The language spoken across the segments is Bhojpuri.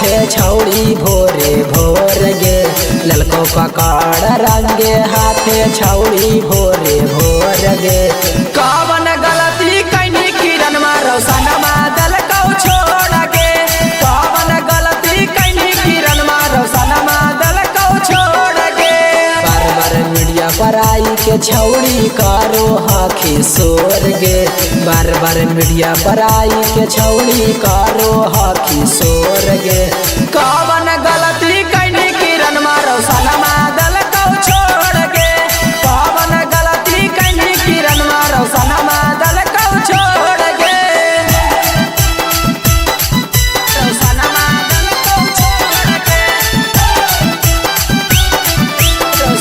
हाथे छौड़ी भोरे भोर गे। ललको पकड़ रंगे हाथे छौड़ी भोरे भोर गे। कवन गलती कैनी किरण मारो सनमा दल को छोड़ गे। कवन गलती कैनी किरण मारो सनमा दल को छोड़ गे। बार बार मीडिया पर आई के छौड़ी करो हाखी सोर गे। बार बार मीडिया पर आई के छौड़ी करो हाखी सोर गे। कवन गलती कैनी किरण मारो सनमा दल को छोड़ गे। कवन गलती कैनी किरण मारो सनमा दल को छोड़ गे। सनमा दल को छोड़ गे।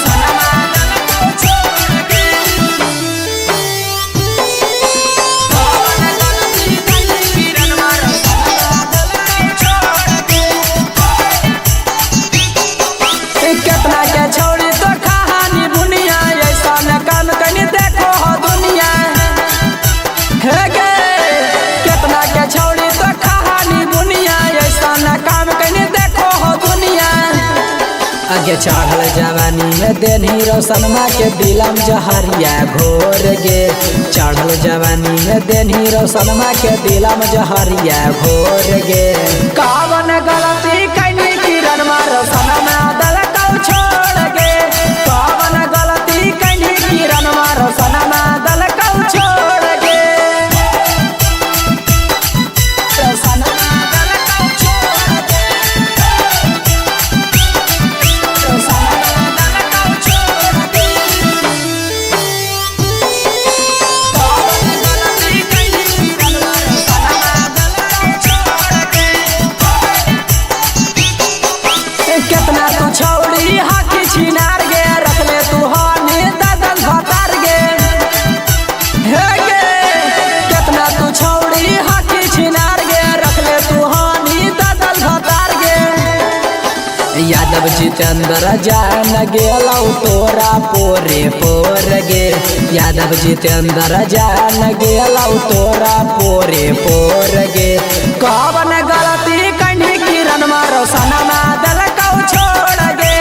सनमा दल को छोड़ गे। कवन गलती कैनी किरण मारो सनमा दल को छोड़ गे। कितना के छोड़ी तो कहानी बुनिया ऐसा न काम कनी देखो हो दुनिया है गे। कितना के छोड़ी तो कहानी बुनिया ऐसा न काम कनी देखो हो दुनिया। आगे चढ़ल जवानी में देनी रोशनमा के दिलम जहरिया घोर गे। चढ़ल जवानी में देनी रोशनमा के दिलम जहरिया घोर गे। कवन गलती कैनी किरण मारो सनमा दल को छोड़ गे। कवन गलती कैनी किरण मारो सनमा दल को छोड़ गे। सनमा दल को छोड़ गे। सनमा दल को छोड़ गे। कवन गलती कैनी किरण मारो सनमा दल को छोड़ गे। कितना तू छौड़ी हाथी छिनार गे। रखले तू हानि ददल भतार गे हे गे। कितना तू छौड़ी हाथी छिनार गे। रखले तू हानि ददल भतार गे। यादव जितेंद्र जान गेलौ तोरा पोरे पोर गे। यादव जितेंद्र जान गेलौ तोरा पोरे पोर गे। कवन गलती कैनी किरण मारो सनमा दल को छोड़ गे।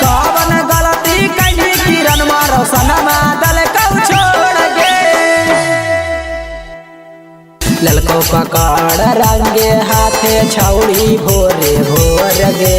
कवन गलती कैनी किरण मारो सनमा दल को छोड़ गे। ललको पकड़ रंगे हाथे छौड़ी भोरे भोर गे।